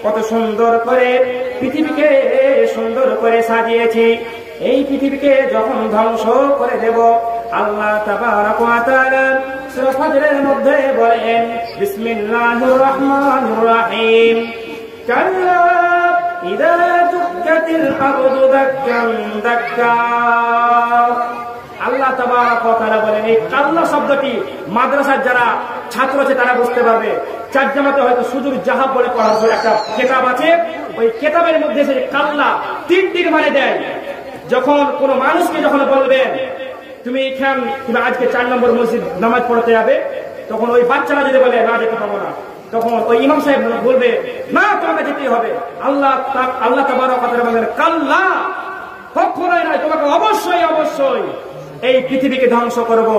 কত সুন্দর করে পৃথিবীকে সুন্দর করে সাজিয়েছি। এই পৃথিবীকে যখন ধ্বংস করে দেব, আল্লাহ তাবারাক ওয়া তাআলা সূরা ফাজরের মধ্যে বলেন, বিসমিল্লাহির রহমানির রহিম, কাল্লা ইযা দুক্কাতিল আরদু দাক্কান দাক্কা। আল্লাহ তাবারাক ওয়া তাআলা বলেন, এই কাল্লা শব্দটি মাদ্রাসার যারা ছাত্র আছে তারা বুঝতে পারবে। চারজামাতে হয়তো সুদূর জাহাব বলে পড়ার একটা কিতাব আছে, ওই কিতাবের মধ্যে সে কাল্লা তিনটির মানে দেয়। যখন কোন মানুষকে যখন বলবেন তুমি আজকে 4 নম্বর মসজিদ নামাজ পড়তে যাবে, তখন ওই বাচ্চারা যদি বলে না যেতে পারবো না, তখন ওই ইমাম সাহেব বলবে না তোমাকে যেতেই হবে। আল্লাহ তাবারাক ওয়া তাআলা বলেন, কাল্লা, কখনোই নয়, তোমাকে অবশ্যই অবশ্যই এই পৃথিবীকে ধ্বংস করব।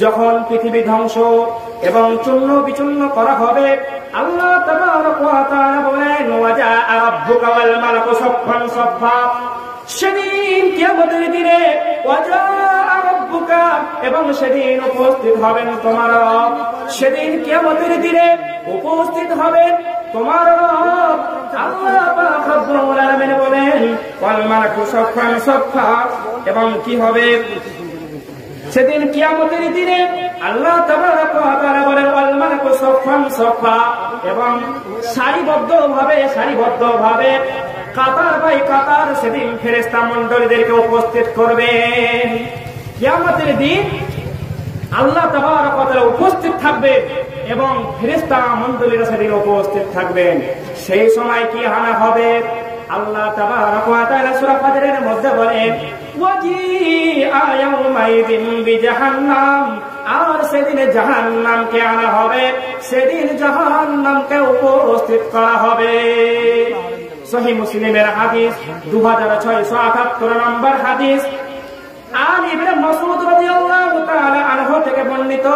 যখন পৃথিবী ধ্বংস এবং চূর্ণ বিচূর্ণ করা হবে, আল্লাহ তাবারাক ওয়া তাআলা বলেন, ওয়াজা রাব্বুকা ওয়াল মালাকু সাফফান সাফফা। সেদিন কিয়ামতের দিনে ওয়াজা রাব্বুকা, এবং সেদিন উপস্থিত হবেন তোমার রব। সেদিন কিয়ামতের দিনে উপস্থিত হবেন তোমার রব। আল্লাহ পাক রব্বুল আলামিন বলেন, ওয়াল মালাকু সাফফান সাফফা, এবং কি হবে সেদিন কিয়ামতের দিনে আল্লাহ তাবারাক ওয়া তাআলা বলেন, ওয়াল মালাকু সাফফান সাফফা, এবং সারিবদ্ধভাবে কাতার বাই কাতার সেদিন ফেরেশতা মণ্ডলীদেরকে উপস্থিত করবেন। কিয়ামতের দিন আল্লাহ তাবারাক ওয়া তাআলা উপস্থিত থাকবেন এবং ফেরেশতা মণ্ডলীরা সেদিন উপস্থিত থাকবেন। সেই সময় কি হানা হবে? আল্লাহ তাবারাক ওয়া তাআলা সূরা ফাজরের মধ্যে বলেন, ওয়াজিআ ইয়াউমাইযিন বিজাহান্নাম, আর সেদিন জাহান্নামকে আনা হবে, সেদিন জাহান্নামকে উপস্থিত করা হবে। সহিহ মুসলিমের হাদিস 2678 নম্বর হাদিস। আলী ইবনে মাসউদ রাদিয়াল্লাহু তাআলা আনহু থেকে বর্ণিত,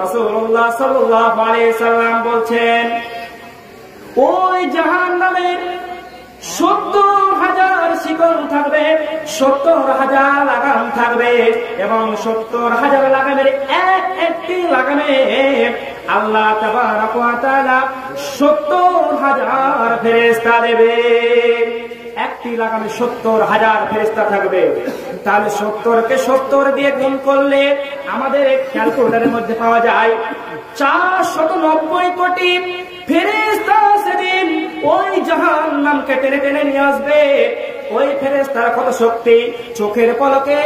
রাসূলুল্লাহ সাল্লাল্লাহু আলাইহি সাল্লাম বলছেন, ওই জাহান্নামের 70,000 শিকল থাকবে, 70,000 লাগাম থাকবে, এবং 70,000 লাগামের একটি লাগামে আল্লাহ তাবারাক ওয়া তাআলা 70,000 ফেরেশতা দেবে। একটি লাগামে 70,000 ফেরেশতা থাকবে। তাহলে 70কে 70 দিয়ে গুণ করলে আমাদের ক্যালকুলেটরের মধ্যে পাওয়া যায় 490 কোটি ফেরেশতা সেদিন ওই জাহান্নামকে টেনে টেনে নিয়ে আসবে। ওই ফেরেশতার কত শক্তি, চোখের পলকে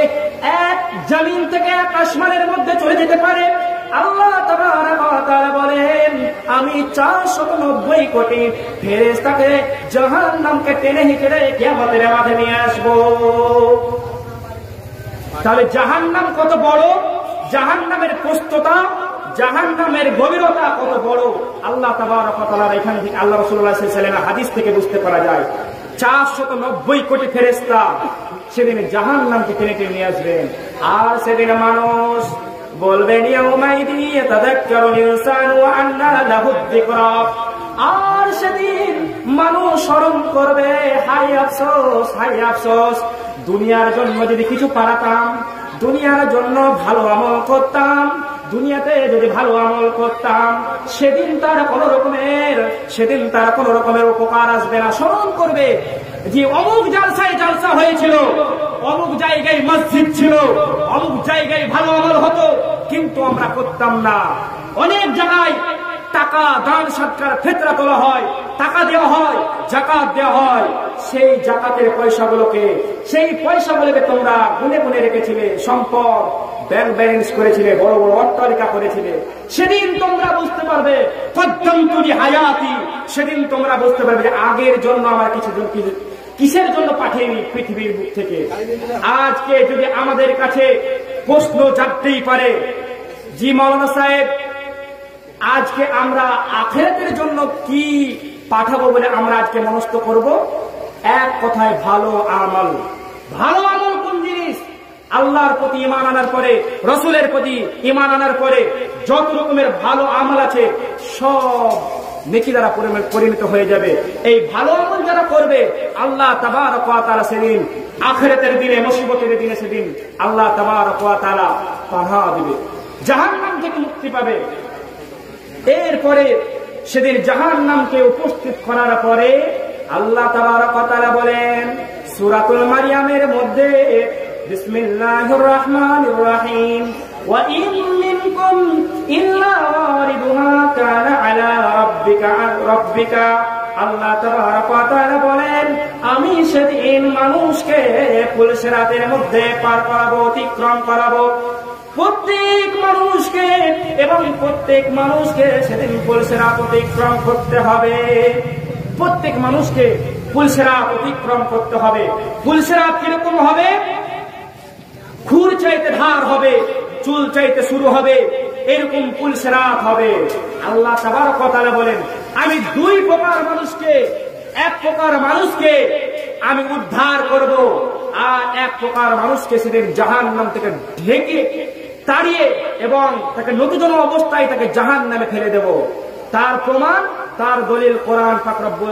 এক জমিন থেকে এক আসমানের মধ্যে চলে যেতে পারে। আল্লাহ তাবারাক ওয়া তাআলা বলেন, আমি 490 কোটি ফেরেশতাকে জাহান্নামকে টেনে হিচড়ে কিয়ামতের মাঠে নিয়ে আসবো। তাহলে জাহান্নাম কত বড়, জাহান্নামের প্রস্থতা, জাহান্নামের গভীরতা কত বড়, আল্লাহ তাবারাক ওয়া তাআলা এখান থেকে আল্লাহ রাসূলুল্লাহ সাল্লাল্লাহু আলাইহি ওয়াসাল্লামের হাদিস থেকে বুঝতে পারা যায়। 490 কোটি ফেরেশতা সেদিন জাহান্নামকে টেনে টেনে নিয়ে আসবেন। আর সেদিন মানুষ বলবেন, ইয়াউমাইযিন ইয়াতাযাক্কারুল ইনসানু ওয়া আন্না লাহু যিকরা। আর সেদিন মানুষ স্মরণ করবে, হায় আফসোস, হায় আফসোস, দুনিয়ার জন্য যদি কিছু পারাতাম, দুনিয়ার জন্য ভালো আমল করতাম, দুনিয়াতে যদি ভালো আমল করতাম, সেদিন তার কোন রকমের উপকার আসবে না। স্মরণ করবে যে অমুক জালসায় জালসা হয়েছিল, অমুক জায়গায় মসজিদ ছিল, অমুক জায়গায় ভালো আমল হতো, কিন্তু আমরা করতাম না। অনেক জায়গায় টাকা দান সৎকার ফিতরা তোলা হয়, টাকা দেওয়া হয়, যাকাত দেওয়া হয়। সেই যাকাতের পয়সাগুলোকে তোমরা গুনে গুনে রেখেছিলে, সম্পদ ব্যাংক ব্যালেন্স করেছিলে, বড় বড় অট্টালিকা করেছিলে। সেদিন তোমরা বুঝতে পারবে, কদ্দমতুলি হায়াতি, সেদিন তোমরা বুঝতে পারবে যে আগের জন্য আমার কিসের জন্য পাঠিয়েনি পৃথিবীর বুক থেকে। আজকে যদি আমাদের কাছে প্রশ্ন জাগতেই পারে, জি মাওলানা সাহেব, আজকে আমরা আখিরাতের জন্য কি পাঠাবো বলে আমরা আজকে মনস্থ করব? এক কথায় ভালো আমল। ভালো আমল কোন জিনিস? আল্লাহর প্রতি ঈমান আনার পরে, রাসূলের প্রতি ঈমান আনার পরে যত রকমের ভালো আমল আছে সব নেকি দ্বারা পরিণত হয়ে যাবে। এই ভালো আমল যারা করবে, আল্লাহ তাবারক ওয়া তাআলা সেদিন আখিরাতের দিনে, মুসিবতের দিনে সেদিন আল্লাহ তাবারক ওয়া তাআলা পানাহ দিবে, জাহান্নাম থেকে মুক্তি পাবে। এরপরে সেদিন জাহান্নামকে উপস্থিত করার পরে আল্লাহ তাবারক ওয়া তাআলা বলেন সূরাতুল মারইয়ামের মধ্যে, বিসমিল্লাহির রাহমানির রাহিম, ওয়া ইন মিনকুম ইল্লা ওয়ারিদুহা কানা আলা রাব্বিকা। আল্লাহ তাবারক ওয়া তাআলা বলেন, আমি সেদিন মানুষকে পুলসিরাতের মধ্যে পার করাবো, অতিক্রম করাবো। প্রত্যেক মানুষকে এবং প্রত্যেক মানুষকে সেদিন পুলসিরাত অতিক্রম করতে হবে। প্রত্যেক মানুষকে পুলসিরাত অতিক্রম করতে হবে। পুলসিরাত কিরকম হবে? খুর চাইতে ধার হবে, চুল চাইতে শুরু হবে, এরকম পুলসিরাত হবে। আল্লাহ তাবারক ওয়া তাআলা বলেন, আমি দুই প্রকার মানুষকে, এক প্রকার মানুষকে আমি উদ্ধার করব, আর এক প্রকার মানুষকে সেদিন জাহান্নাম থেকে ঢেকে তাড়িয়ে এবং তাকে নতুন অবস্থায় তাকে জাহান্নামে ফেলে দেব। তার প্রমাণ, তার দলিল কোরআন পাক রব্বুল